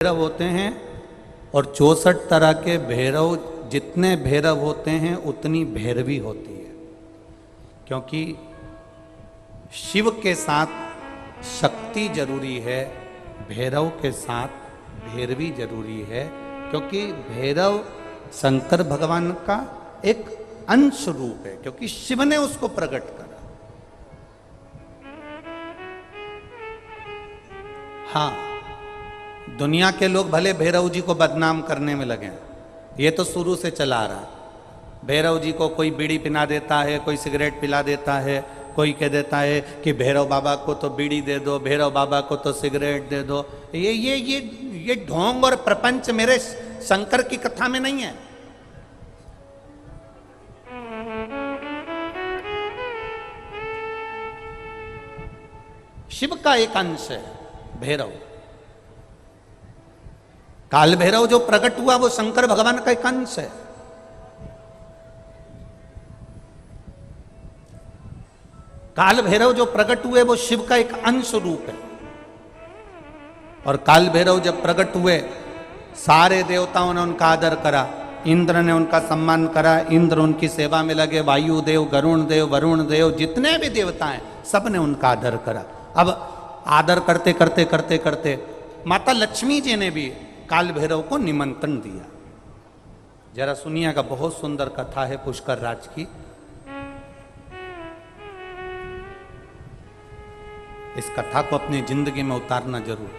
भैरव होते हैं और 64 तरह के भैरव, जितने भैरव होते हैं उतनी भैरवी होती है। क्योंकि शिव के साथ शक्ति जरूरी है, भैरव के साथ भैरवी जरूरी है। क्योंकि भैरव शंकर भगवान का एक अंश रूप है, क्योंकि शिव ने उसको प्रकट करा। हाँ, दुनिया के लोग भले भैरव जी को बदनाम करने में लगे हैं, ये तो शुरू से चला आ रहा है। भैरव जी को कोई बीड़ी पिला देता है, कोई सिगरेट पिला देता है, कोई कह देता है कि भैरव बाबा को तो बीड़ी दे दो, भैरव बाबा को तो सिगरेट दे दो। ये ढोंग और प्रपंच मेरे शंकर की कथा में नहीं है। शिव का एक अंश है भैरव। काल भैरव जो प्रकट हुआ वो शंकर भगवान का एक अंश है। काल भैरव जो प्रकट हुए वो शिव का एक अंश रूप है। और काल भैरव जब प्रकट हुए, सारे देवताओं ने उनका आदर करा, इंद्र ने उनका सम्मान करा, इंद्र उनकी सेवा में लगे, वायु देव, गरुण देव, वरुण देव, जितने भी देवता हैं सब ने उनका आदर करा। अब आदर करते करते करते करते माता लक्ष्मी जी ने भी काल भैरव को निमंत्रण दिया। जरा सुनिएगा, बहुत सुंदर कथा है पुष्कर राज की। इस कथा को अपनी जिंदगी में उतारना जरूर।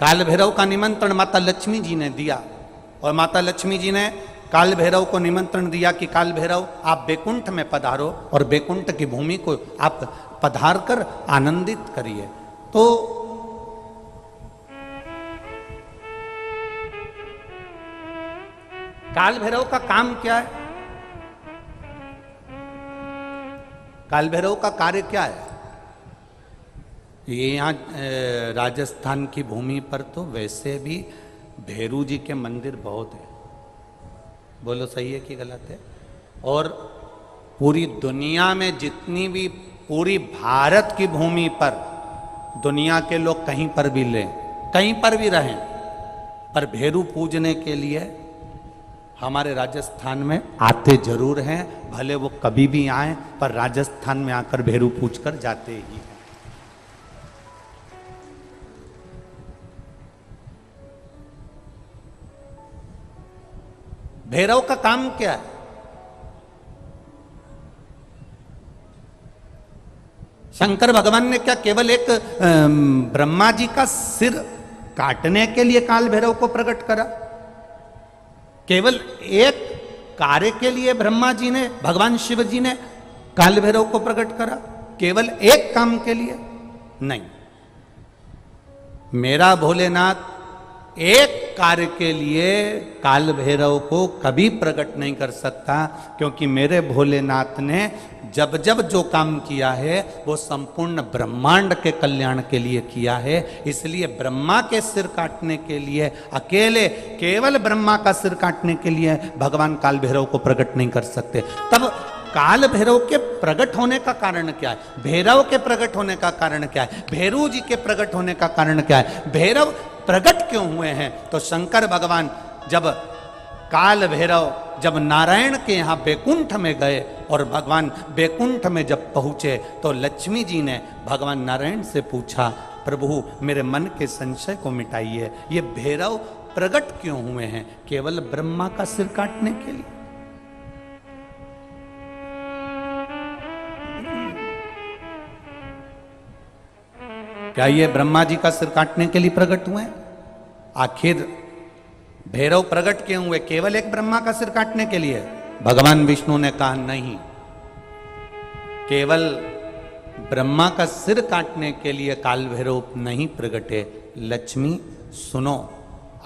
काल भैरव का निमंत्रण माता लक्ष्मी जी ने दिया, और माता लक्ष्मी जी ने काल भैरव को निमंत्रण दिया कि काल भैरव आप बैकुंठ में पधारो और बैकुंठ की भूमि को आप पधार कर आनंदित करिए। तो काल भैरव का काम क्या है? काल भैरव का कार्य क्या है? ये यहाँ राजस्थान की भूमि पर तो वैसे भी भैरू जी के मंदिर बहुत है। बोलो सही है कि गलत है? और पूरी दुनिया में जितनी भी, पूरी भारत की भूमि पर दुनिया के लोग कहीं पर भी लें, कहीं पर भी रहें, पर भैरू पूजने के लिए हमारे राजस्थान में आते जरूर हैं। भले वो कभी भी आए, पर राजस्थान में आकर भैरू पूज कर जाते ही हैं। भैरव का काम क्या है? शंकर भगवान ने क्या केवल एक ब्रह्मा जी का सिर काटने के लिए काल भैरव को प्रकट करा? केवल एक कार्य के लिए ब्रह्मा जी ने, भगवान शिव जी ने काल भैरव को प्रकट करा? केवल एक काम के लिए नहीं। मेरा भोलेनाथ एक कार्य के लिए काल भैरव को कभी प्रकट नहीं कर सकता, क्योंकि मेरे भोलेनाथ ने जब जब जो काम किया है वो संपूर्ण ब्रह्मांड के कल्याण के लिए किया है। इसलिए ब्रह्मा के सिर काटने के लिए, अकेले केवल ब्रह्मा का सिर काटने के लिए भगवान काल भैरव को प्रकट नहीं कर सकते। तब काल भैरव के प्रकट होने का कारण क्या है? भैरव के प्रकट होने का कारण क्या है? भैरू जी के प्रकट होने का कारण क्या है? भैरव प्रकट क्यों हुए हैं? तो शंकर भगवान जब काल भैरव जब नारायण के यहाँ बैकुंठ में गए, और भगवान बैकुंठ में जब पहुंचे, तो लक्ष्मी जी ने भगवान नारायण से पूछा, प्रभु मेरे मन के संशय को मिटाइए, ये भैरव प्रकट क्यों हुए हैं? केवल ब्रह्मा का सिर काटने के लिए? क्या ये ब्रह्मा जी का सिर काटने के लिए प्रकट हुए? आखिर भैरव प्रकट क्यों हुए? केवल एक ब्रह्मा का सिर काटने के लिए? भगवान विष्णु ने कहा नहीं, केवल ब्रह्मा का सिर काटने के लिए काल भैरव नहीं प्रकटे। लक्ष्मी सुनो,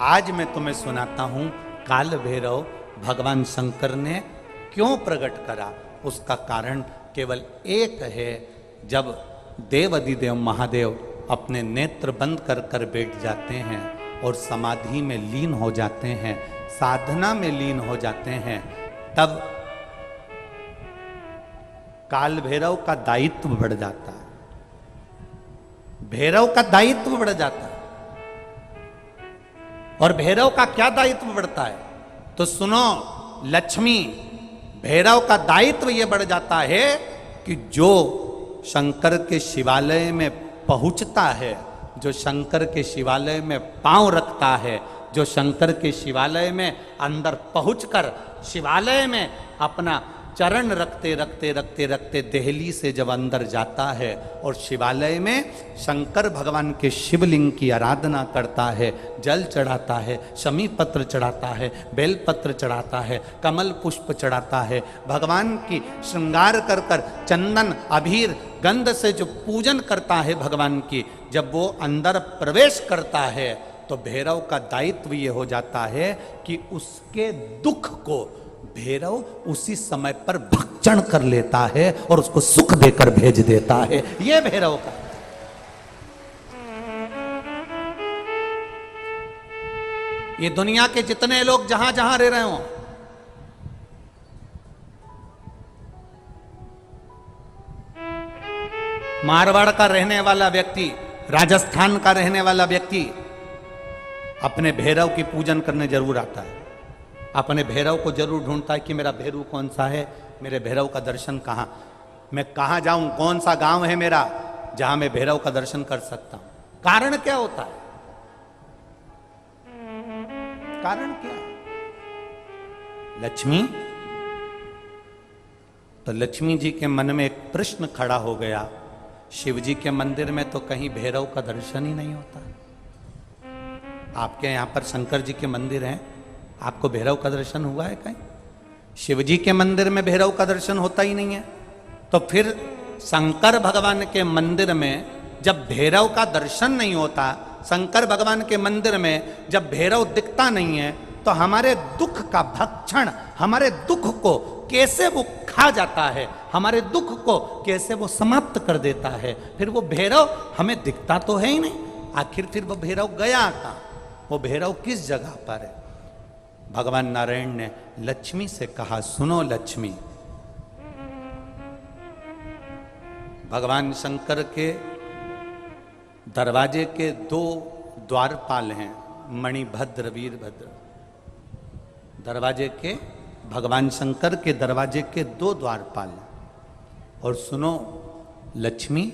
आज मैं तुम्हें सुनाता हूं काल भैरव भगवान शंकर ने क्यों प्रकट करा। उसका कारण केवल एक है। जब देवाधिदेव महादेव अपने नेत्र बंद कर कर बैठ जाते हैं और समाधि में लीन हो जाते हैं, साधना में लीन हो जाते हैं, तब काल भैरव का दायित्व बढ़ जाता है। भैरव का दायित्व बढ़ जाता है। और भैरव का क्या दायित्व बढ़ता है? तो सुनो लक्ष्मी, भैरव का दायित्व यह बढ़ जाता है कि जो शंकर के शिवालय में पहुंचता है, जो शंकर के शिवालय में पांव रखता है, जो शंकर के शिवालय में अंदर पहुंचकर शिवालय में अपना चरण रखते रखते रखते रखते देहली से जब अंदर जाता है और शिवालय में शंकर भगवान के शिवलिंग की आराधना करता है, जल चढ़ाता है, शमी पत्र चढ़ाता है, बेलपत्र चढ़ाता है, कमल पुष्प चढ़ाता है, भगवान की श्रृंगार कर कर चंदन अबीर गंध से जो पूजन करता है भगवान की, जब वो अंदर प्रवेश करता है तो भैरव का दायित्व ये हो जाता है कि उसके दुख को भैरव उसी समय पर भक्षण कर लेता है और उसको सुख देकर भेज देता है। ये भैरव का। ये दुनिया के जितने लोग जहां जहां रह रहे हो, मारवाड़ का रहने वाला व्यक्ति, राजस्थान का रहने वाला व्यक्ति अपने भैरव की पूजन करने जरूर आता है, अपने भैरव को जरूर ढूंढता है कि मेरा भैरव कौन सा है, मेरे भैरव का दर्शन कहां, मैं कहां जाऊं, कौन सा गांव है मेरा जहां मैं भैरव का दर्शन कर सकता हूं। कारण क्या होता है? कारण क्या? लक्ष्मी। तो लक्ष्मी जी के मन में एक प्रश्न खड़ा हो गया, शिव जी के मंदिर में तो कहीं भैरव का दर्शन ही नहीं होता। आपके यहां पर शंकर जी के मंदिर हैं, आपको भैरव का दर्शन हुआ है कहीं? शिव जी के मंदिर में भैरव का दर्शन होता ही नहीं है। तो फिर शंकर भगवान के मंदिर में जब भैरव का दर्शन नहीं होता, शंकर भगवान के मंदिर में जब भैरव दिखता नहीं है, तो हमारे दुख का भक्षण, हमारे दुख को कैसे वो खा जाता है, हमारे दुख को कैसे वो समाप्त कर देता है। फिर वो भैरव हमें दिखता तो है ही नहीं, आखिर फिर वो भैरव गया कहां? वो भैरव किस जगह पर है? भगवान नारायण ने लक्ष्मी से कहा, सुनो लक्ष्मी, भगवान शंकर के दरवाजे के दो द्वारपाल हैं, मणिभद्र वीरभद्र। दरवाजे के, भगवान शंकर के दरवाजे के दो द्वारपाल हैं। और सुनो लक्ष्मी,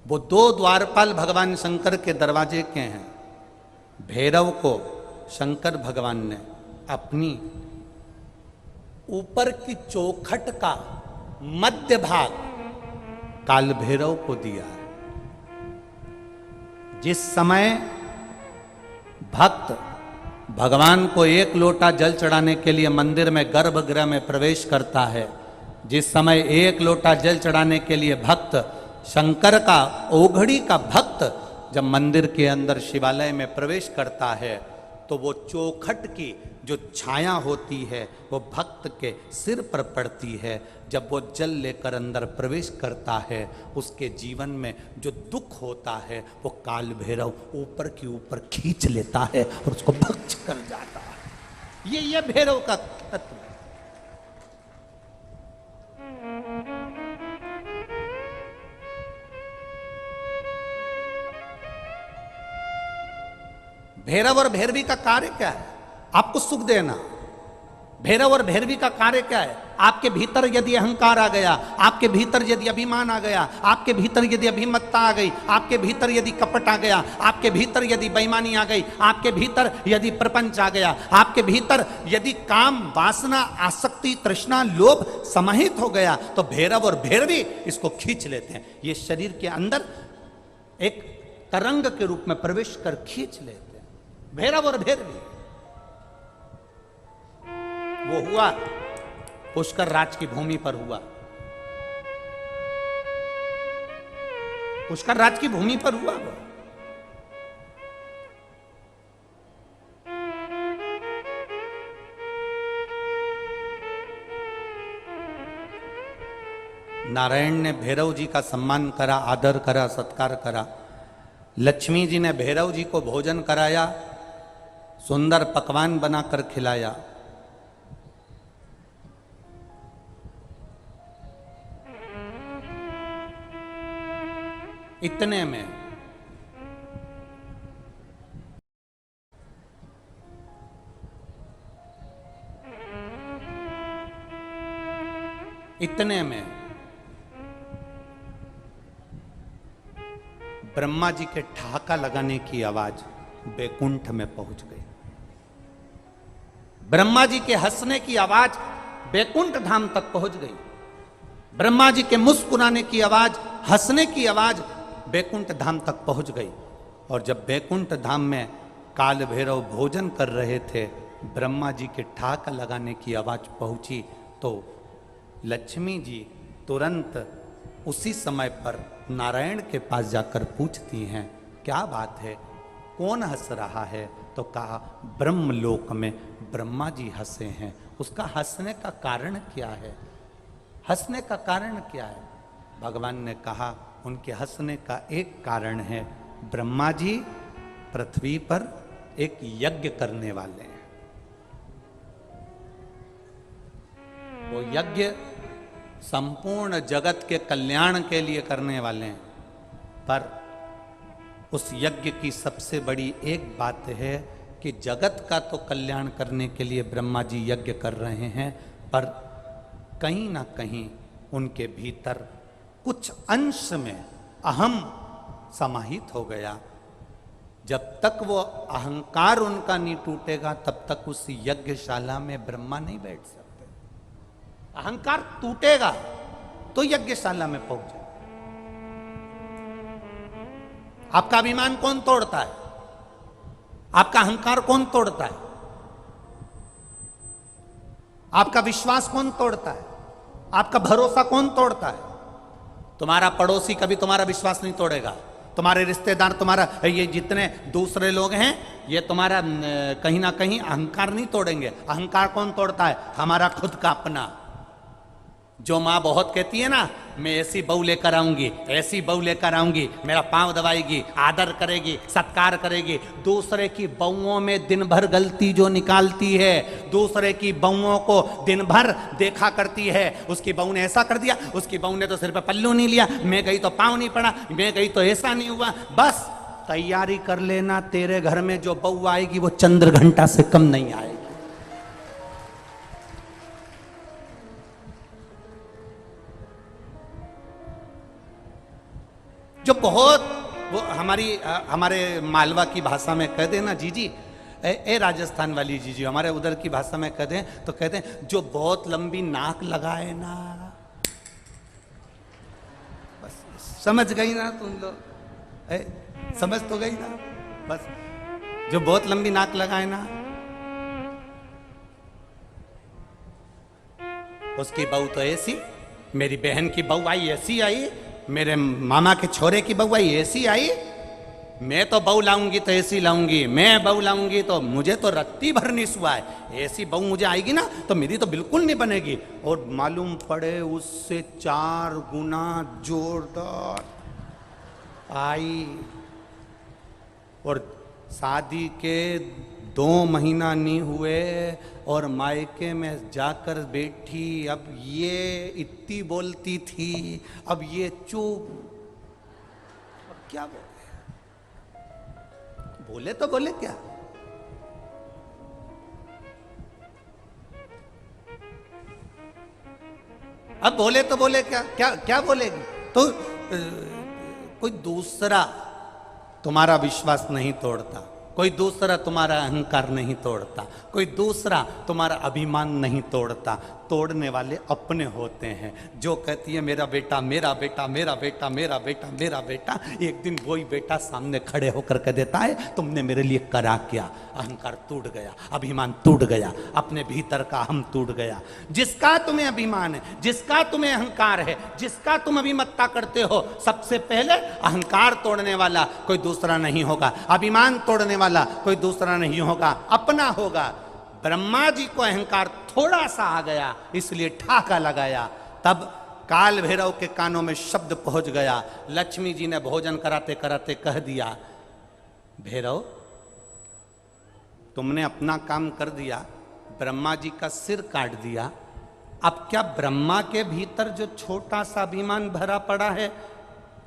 वो दो द्वारपाल भगवान शंकर के दरवाजे के हैं। भैरव को शंकर भगवान ने अपनी ऊपर की चौखट का मध्य भाग काल भैरव को दिया है। जिस समय भक्त भगवान को एक लोटा जल चढ़ाने के लिए मंदिर में गर्भगृह में प्रवेश करता है, जिस समय एक लोटा जल चढ़ाने के लिए भक्त, शंकर का ओघड़ी का भक्त जब मंदिर के अंदर शिवालय में प्रवेश करता है, तो वो चौखट की जो छाया होती है वो भक्त के सिर पर पड़ती है। जब वो जल लेकर अंदर प्रवेश करता है, उसके जीवन में जो दुख होता है वो काल भैरव ऊपर की ऊपर खींच लेता है और उसको भक्ष कर जाता है। ये भैरव का तत्व है। भैरव और भैरवी का कार्य क्या है? आपको सुख देना। भैरव और भैरवी का कार्य क्या है? आपके भीतर यदि अहंकार आ गया, आपके भीतर यदि अभिमान आ गया, आपके भीतर यदि अभिमत्ता आ गई, आपके भीतर यदि कपट आ गया, आपके भीतर यदि बेईमानी आ गई, आपके भीतर यदि प्रपंच आ गया, आपके भीतर यदि काम, वासना, आसक्ति, तृष्णा, लोभ समाहित हो गया, तो भैरव और भैरवी इसको खींच लेते हैं। ये शरीर के अंदर एक तरंग के रूप में प्रवेश कर खींच लेते हैं। भैरव और भैरवी। वो हुआ पुष्कर राज की भूमि पर हुआ। पुष्कर राज की भूमि पर हुआ वो। नारायण ने भैरव जी का सम्मान करा, आदर करा, सत्कार करा। लक्ष्मी जी ने भैरव जी को भोजन कराया, सुंदर पकवान बनाकर खिलाया। इतने में इतने में ब्रह्मा जी के ठहाका लगाने की आवाज बैकुंठ में पहुंच गई। ब्रह्मा जी के हंसने की आवाज बैकुंठ धाम तक पहुंच गई। ब्रह्मा जी के मुस्कुराने की आवाज, हंसने की आवाज बैकुंठ धाम तक पहुंच गई। और जब बैकुंठ धाम में काल भैरव भोजन कर रहे थे, ब्रह्मा जी के ठहाका लगाने की आवाज पहुंची तो लक्ष्मी जी तुरंत उसी समय पर नारायण के पास जाकर पूछती हैं, क्या बात है, कौन हंस रहा है? तो कहा, ब्रह्मलोक में ब्रह्मा जी हंसे हैं। उसका हंसने का कारण क्या है? हंसने का कारण क्या है? भगवान ने कहा, उनके हंसने का एक कारण है, ब्रह्मा जी पृथ्वी पर एक यज्ञ करने वाले हैं। वो यज्ञ संपूर्ण जगत के कल्याण के लिए करने वाले हैं। पर उस यज्ञ की सबसे बड़ी एक बात है कि जगत का तो कल्याण करने के लिए ब्रह्मा जी यज्ञ कर रहे हैं, पर कहीं ना कहीं उनके भीतर कुछ अंश में अहम समाहित हो गया। जब तक वो अहंकार उनका नहीं टूटेगा, तब तक उस यज्ञशाला में ब्रह्मा नहीं बैठ सकते। अहंकार टूटेगा तो यज्ञशाला में पहुंच जाए। आपका अभिमान कौन तोड़ता है? आपका अहंकार कौन तोड़ता है? आपका विश्वास कौन तोड़ता है? आपका भरोसा कौन तोड़ता है? तुम्हारा पड़ोसी कभी तुम्हारा विश्वास नहीं तोड़ेगा। तुम्हारे रिश्तेदार, तुम्हारा ये जितने दूसरे लोग हैं, ये तुम्हारा कहीं ना कहीं अहंकार नहीं तोड़ेंगे। अहंकार कौन तोड़ता है? हमारा खुद का अपना। जो माँ बहुत कहती है ना, मैं ऐसी बहू लेकर आऊंगी, ऐसी बहू लेकर आऊंगी, मेरा पांव दबाएगी, आदर करेगी, सत्कार करेगी। दूसरे की बहुओं में दिन भर गलती जो निकालती है, दूसरे की बहुओं को दिन भर देखा करती है, उसकी बहू ने ऐसा कर दिया, उसकी बहू ने तो सिर पे पल्लू नहीं लिया, मैं गई तो पांव नहीं पड़ा, मैं गई तो ऐसा नहीं हुआ। बस तैयारी कर लेना, तेरे घर में जो बहू आएगी वो चंद्र घंटा से कम नहीं आएगी। जो बहुत वो हमारे मालवा की भाषा में कह देना, जीजी ए राजस्थान वाली जीजी, हमारे उधर की भाषा में कह दें तो कहते हैं, जो बहुत लंबी नाक लगाए ना। बस समझ गई ना तुम लोग? समझ तो गई ना? बस जो बहुत लंबी नाक लगाए ना, उसकी बहू तो ऐसी, मेरी बहन की बहू आई ऐसी आई, मेरे मामा के छोरे की बहू आई ऐसी आई। मैं तो बहू लाऊंगी तो ऐसी लाऊंगी, मैं बहू लाऊंगी तो मुझे तो रत्ती भर नहीं सुहा है, ऐसी बहू मुझे आएगी ना तो मेरी तो बिल्कुल नहीं बनेगी। और मालूम पड़े उससे 4 गुना जोरदार आई। और शादी के 2 महीना नहीं हुए और मायके में जाकर बैठी। अब ये इतनी बोलती थी, अब ये चुप। अब क्या बोले तो बोले क्या? अब बोले तो बोले क्या? क्या क्या बोलेगी? तो कोई दूसरा तुम्हारा विश्वास नहीं तोड़ता, कोई दूसरा तुम्हारा अहंकार नहीं तोड़ता, कोई दूसरा तुम्हारा अभिमान नहीं तोड़ता। तोड़ने वाले अपने होते हैं। जो कहती है मेरा बेटा, मेरा बेटा, मेरा बेटा, मेरा बेटा, मेरा बेटा, एक दिन वही बेटा सामने खड़े होकर कह देता है, तुमने मेरे लिए करा क्या? अहंकार टूट गया, अभिमान टूट गया, अपने भीतर का हम टूट गया। जिसका तुम्हें अभिमान है, जिसका तुम्हें अहंकार है, जिसका तुम अभिमत्ता करते हो, सबसे पहले अहंकार तोड़ने वाला कोई दूसरा नहीं होगा, अभिमान तोड़ने वाला कोई दूसरा नहीं होगा, अपना होगा। ब्रह्मा जी को अहंकार थोड़ा सा आ गया, इसलिए ठाका लगाया। तब काल भैरव के कानों में शब्द पहुंच गया। लक्ष्मी जी ने भोजन कराते कराते कह दिया, भैरव तुमने अपना काम कर दिया, ब्रह्मा जी का सिर काट दिया। अब क्या ब्रह्मा के भीतर जो छोटा सा अभिमान भरा पड़ा है,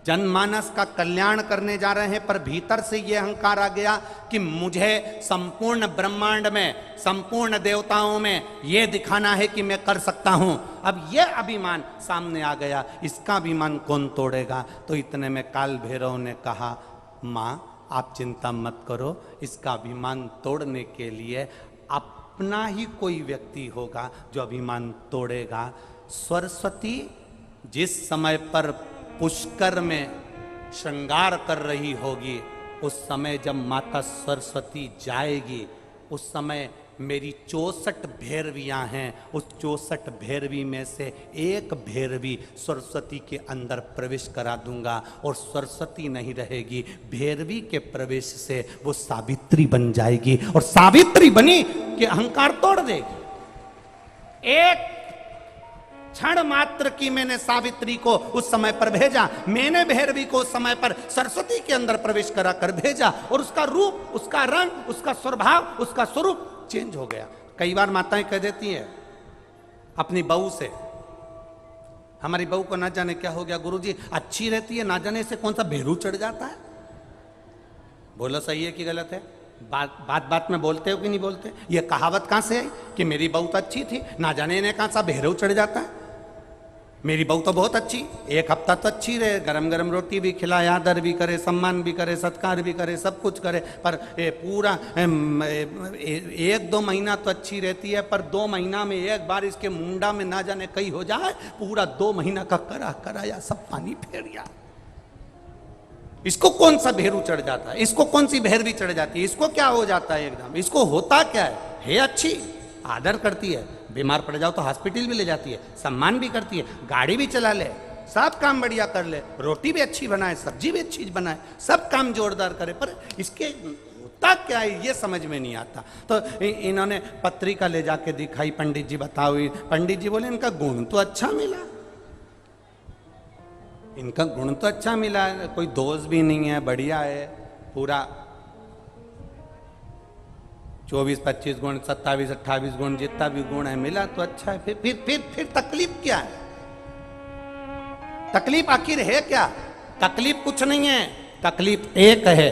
जनमानस का कल्याण करने जा रहे हैं, पर भीतर से यह अहंकार आ गया कि मुझे संपूर्ण ब्रह्मांड में, संपूर्ण देवताओं में यह दिखाना है कि मैं कर सकता हूं। अब यह अभिमान सामने आ गया, इसका अभिमान कौन तोड़ेगा? तो इतने में काल भैरव ने कहा, मां आप चिंता मत करो, इसका अभिमान तोड़ने के लिए अपना ही कोई व्यक्ति होगा जो अभिमान तोड़ेगा। सरस्वती जिस समय पर पुष्कर में श्रृंगार कर रही होगी, उस समय जब माता सरस्वती जाएगी, उस समय मेरी 64 भैरवियां हैं, उस 64 भैरवी में से एक भैरवी सरस्वती के अंदर प्रवेश करा दूंगा और सरस्वती नहीं रहेगी, भैरवी के प्रवेश से वो सावित्री बन जाएगी और सावित्री बनी कि अहंकार तोड़ देगी। एक क्षण मात्र की मैंने सावित्री को उस समय पर भेजा, मैंने भैरवी को उस समय पर सरस्वती के अंदर प्रवेश करा कर भेजा और उसका रूप, उसका रंग, उसका स्वभाव, उसका स्वरूप चेंज हो गया। कई बार माताएं कह देती हैं अपनी बहू से, हमारी बहू को ना जाने क्या हो गया गुरुजी, अच्छी रहती है, ना जाने से कौन सा भेरू चढ़ जाता है। बोलो सही है कि गलत है? बात बात में बोलते हो कि नहीं बोलते? ये कहावत कहां से आई कि मेरी बहू तो अच्छी थी, ना जाने इन्हें कहां सा भेरू चढ़ जाता है। मेरी बहू तो बहुत अच्छी, एक हफ्ता तो अच्छी रहे, गरम गरम रोटी भी खिलाए, आदर भी करे, सम्मान भी करे, सत्कार भी करे, सब कुछ करे, पर पूरा 1-2 महीना तो अच्छी रहती है, पर 2 महीना में एक बार इसके मुंडा में ना जाने कहीं हो जाए, पूरा 2 महीना का कराया सब पानी फेर गया। इसको कौन सा भेरू चढ़ जाता है? इसको कौन सी भैरवी चढ़ जाती है? इसको क्या हो जाता है? एकदम इसको होता क्या है अच्छी, आदर करती है, बीमार पड़ जाओ तो हॉस्पिटल भी ले जाती है, सम्मान भी करती है, गाड़ी भी चला ले, सब काम बढ़िया कर ले, रोटी भी अच्छी बनाए, सब्जी भी अच्छी बनाए, सब काम जोरदार करे, पर इसके होता क्या है ये समझ में नहीं आता। तो इन्होंने पत्रिका ले जाके दिखाई, पंडित जी बताओ। पंडित जी बोले इनका गुण तो अच्छा मिला, इनका गुण तो अच्छा मिला, कोई दोष भी नहीं है, बढ़िया है, पूरा 24-25 गुण, 27-28 गुण, जितना भी गुण है मिला तो अच्छा है। फिर तकलीफ क्या है? तकलीफ आखिर है क्या? तकलीफ कुछ नहीं है, तकलीफ एक है,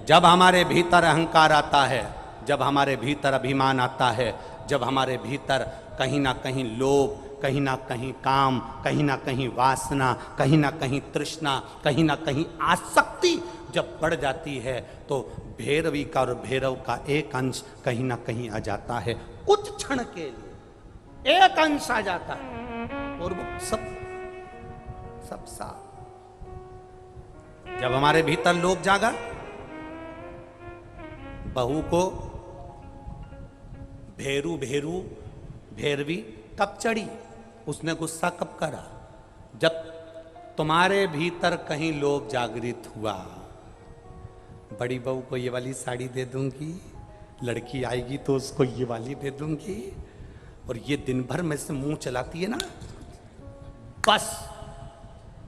जब हमारे भीतर अहंकार आता है, जब हमारे भीतर अभिमान आता है, जब हमारे भीतर कहीं ना कहीं लोभ, कहीं ना कहीं काम, कहीं ना कहीं वासना, कहीं ना कहीं तृष्णा, कहीं ना कहीं आसक्ति जब बढ़ जाती है, तो भैरवी का और भैरव का एक अंश कहीं ना कहीं आ जाता है। कुछ क्षण के लिए एक अंश आ जाता है और वो सब साफ। जब हमारे भीतर लोभ जागा, बहू को भैरवी कब चढ़ी, उसने गुस्सा कब करा? जब तुम्हारे भीतर कहीं लोभ जागृत हुआ। बड़ी बहू को ये वाली साड़ी दे दूंगी, लड़की आएगी तो उसको ये वाली दे दूंगी, और ये दिन भर में से मुंह चलाती है ना, बस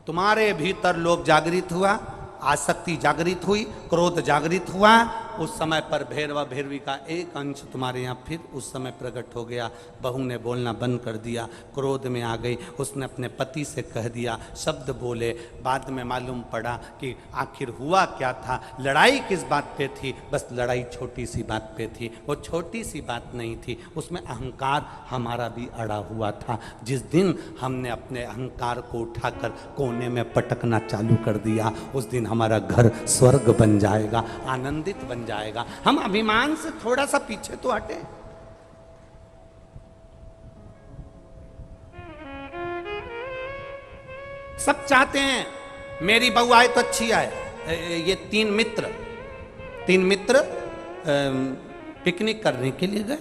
तुम्हारे भीतर लोभ जागृत हुआ, आसक्ति जागृत हुई, क्रोध जागृत हुआ, उस समय पर भैरवा भैरवी का एक अंश तुम्हारे यहाँ फिर उस समय प्रकट हो गया। बहू ने बोलना बंद कर दिया, क्रोध में आ गई, उसने अपने पति से कह दिया, शब्द बोले, बाद में मालूम पड़ा कि आखिर हुआ क्या था, लड़ाई किस बात पे थी? बस लड़ाई छोटी सी बात पे थी, वो छोटी सी बात नहीं थी, उसमें अहंकार हमारा भी अड़ा हुआ था। जिस दिन हमने अपने अहंकार को उठाकर कोने में पटकना चालू कर दिया, उस दिन हमारा घर स्वर्ग बन जाएगा, आनंदित बन जाएगा। हम अभिमान से थोड़ा सा पीछे तो हटे। सब चाहते हैं मेरी बहू आए तो अच्छी आए। ये तीन मित्र पिकनिक करने के लिए गए,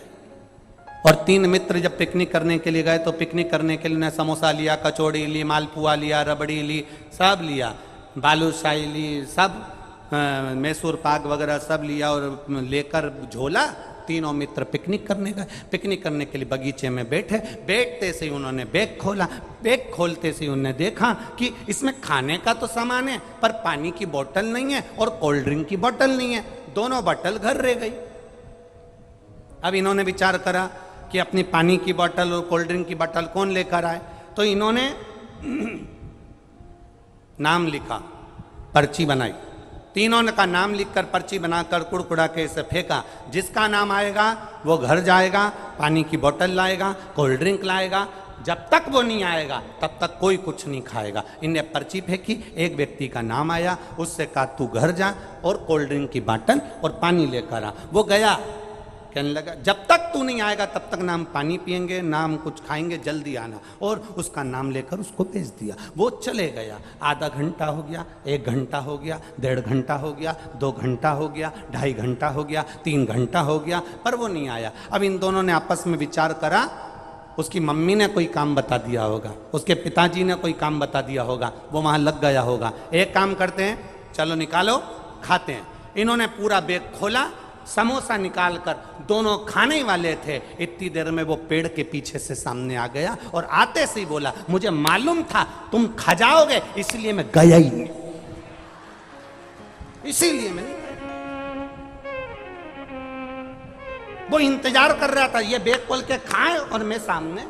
और 3 मित्र जब पिकनिक करने के लिए गए तो पिकनिक करने के लिए उन्हें समोसा लिया, कचौड़ी ली, मालपुआ लिया, रबड़ी ली, सब लिया, बालूशाही ली, सब मैसूर पाक वगैरह सब लिया, और लेकर झोला तीनों मित्र पिकनिक करने गए। पिकनिक करने के लिए बगीचे में बैठते से उन्होंने बैग खोला। बैग खोलते से उन्होंने देखा कि इसमें खाने का तो सामान है, पर पानी की बोतल नहीं है और कोल्ड ड्रिंक की बोतल नहीं है, दोनों बोतल घर रह गई। अब इन्होंने विचार करा कि अपनी पानी की बोतल और कोल्ड ड्रिंक की बोतल कौन लेकर आए, तो इन्होंने नाम लिखा, पर्ची बनाई, तीनों ने का नाम लिखकर पर्ची बनाकर कुड़कुड़ा के इसे फेंका। जिसका नाम आएगा वो घर जाएगा, पानी की बोतल लाएगा, कोल्ड ड्रिंक लाएगा। जब तक वो नहीं आएगा तब तक कोई कुछ नहीं खाएगा। इन्हें पर्ची फेंकी, एक व्यक्ति का नाम आया, उससे कहा तू घर जा और कोल्ड ड्रिंक की बोतल और पानी लेकर आ। वो गया, कहने लगा जब तक तू नहीं आएगा तब तक ना हम पानी पिएंगे ना हम कुछ खाएंगे, जल्दी आना। और उसका नाम लेकर उसको भेज दिया। वो चले गया। आधा घंटा हो गया, 1 घंटा हो गया, 1.5 घंटा हो गया, 2 घंटा हो गया, 2.5 घंटा हो गया, 3 घंटा हो गया, पर वो नहीं आया। अब इन दोनों ने आपस में विचार करा, उसकी मम्मी ने कोई काम बता दिया होगा, उसके पिताजी ने कोई काम बता दिया होगा, वो वहां लग गया होगा। एक काम करते हैं, चलो निकालो खाते हैं। इन्होंने पूरा बैग खोला, समोसा निकाल कर, दोनों खाने वाले थे, इतनी देर में वो पेड़ के पीछे से सामने आ गया और आते से ही बोला मुझे मालूम था तुम खा जाओगे इसलिए मैं गया ही नहीं, इसीलिए मैं नहीं। वो इंतजार कर रहा था ये बैग खोल के खाए और मैं सामने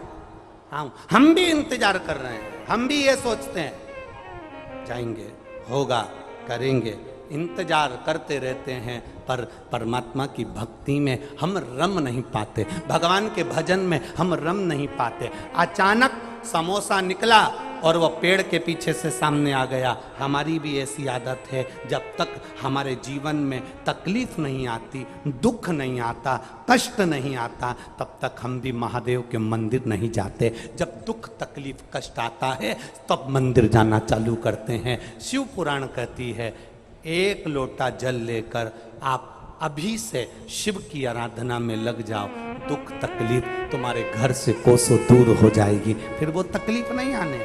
आऊं। हम भी इंतजार कर रहे हैं, हम भी ये सोचते हैं जाएंगे, होगा, करेंगे, इंतजार करते रहते हैं, पर परमात्मा की भक्ति में हम रम नहीं पाते, भगवान के भजन में हम रम नहीं पाते। अचानक समोसा निकला और वो पेड़ के पीछे से सामने आ गया। हमारी भी ऐसी आदत है, जब तक हमारे जीवन में तकलीफ नहीं आती, दुख नहीं आता, कष्ट नहीं आता, तब तक हम भी महादेव के मंदिर नहीं जाते। जब दुख तकलीफ कष्ट आता है तब मंदिर जाना चालू करते हैं। शिव पुराण कहती है 1 लोटा जल लेकर आप अभी से शिव की आराधना में लग जाओ, दुख तकलीफ तुम्हारे घर से कोसों दूर हो जाएगी। फिर वो तकलीफ नहीं आने,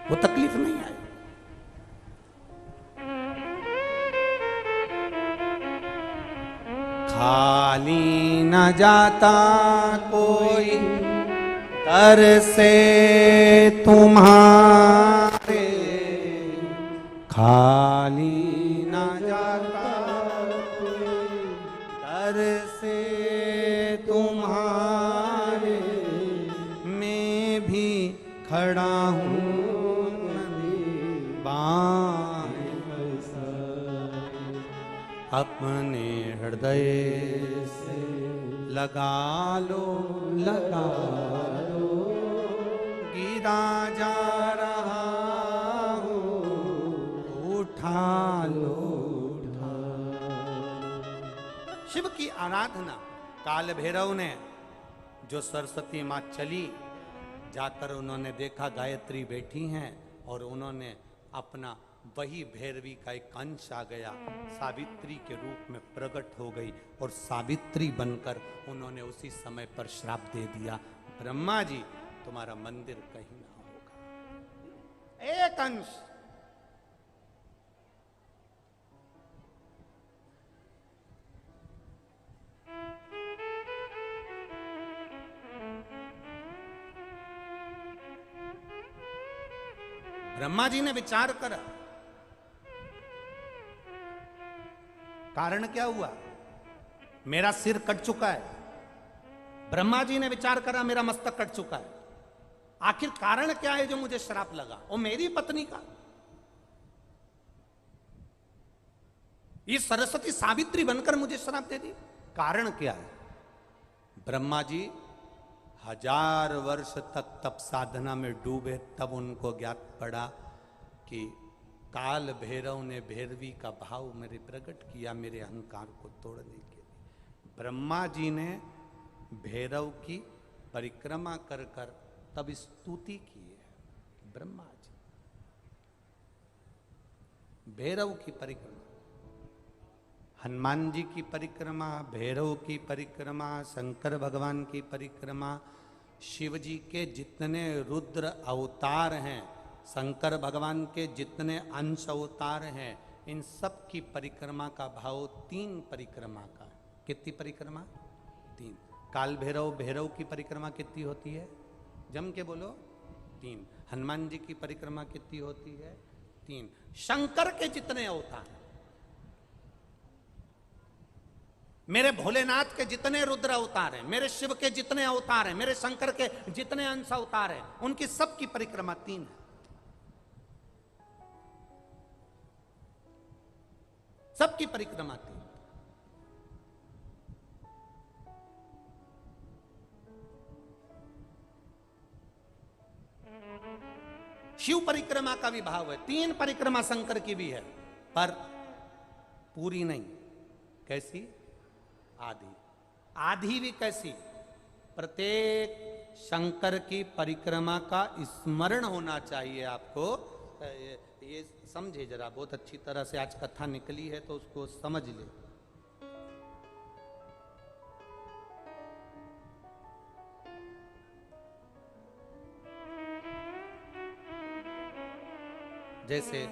वो तकलीफ नहीं आएगी। खाली न जाता कोई दर से तुम्हारे, खाली न जाता कोई दर से तुम्हारे, मैं भी खड़ा हूँ अपने हृदय से लगा लो, लगा लो, गिरा जा रहा हूँ, उठा लो, उठा। शिव की आराधना, काल भैरव ने जो सरस्वती माँ चली, जाकर उन्होंने देखा गायत्री बैठी हैं और उन्होंने अपना वही भैरवी का एक अंश आ गया, सावित्री के रूप में प्रकट हो गई और सावित्री बनकर उन्होंने उसी समय पर श्राप दे दिया, ब्रह्मा जी तुम्हारा मंदिर कहीं ना होगा। एक अंश। ब्रह्मा जी ने विचार करा, कारण क्या हुआ? मेरा सिर कट चुका है। ब्रह्मा जी ने विचार करा मेरा मस्तक कट चुका है, आखिर कारण क्या है जो मुझे श्राप लगा? और मेरी पत्नी का, ये सरस्वती सावित्री बनकर मुझे श्राप दे दी, कारण क्या है? ब्रह्मा जी 1000 वर्ष तक तप साधना में डूबे, तब उनको ज्ञात पड़ा कि काल भैरव ने भैरवी का भाव मेरे प्रकट किया मेरे अहंकार को तोड़ने के लिए। ब्रह्मा जी ने भैरव की परिक्रमा कर कर तब स्तुति की है। ब्रह्मा जी भैरव की परिक्रमा, हनुमान जी की परिक्रमा, भैरव की परिक्रमा, शंकर भगवान की परिक्रमा, शिव जी के जितने रुद्र अवतार हैं, शंकर भगवान के जितने अंश अवतार हैं, इन सब की परिक्रमा का भाव 3 परिक्रमा का। कितनी परिक्रमा? 3। काल भैरव, भैरव की परिक्रमा कितनी होती है? जम के बोलो 3। हनुमान जी की परिक्रमा कितनी होती है? 3। शंकर के जितने अवतार, मेरे भोलेनाथ के जितने रुद्र अवतार हैं, मेरे शिव के जितने अवतार हैं, मेरे शंकर के जितने अंश अवतार हैं, उनकी सबकी परिक्रमा 3 है। सबकी परिक्रमा 3। शिव परिक्रमा का भी भाव है, 3 परिक्रमा शंकर की भी है, पर पूरी नहीं। कैसी? आधी। आधी भी कैसी? प्रत्येक शंकर की परिक्रमा का स्मरण होना चाहिए आपको। ये समझे जरा, बहुत अच्छी तरह से आज कथा निकली है तो उसको समझ ले। जैसे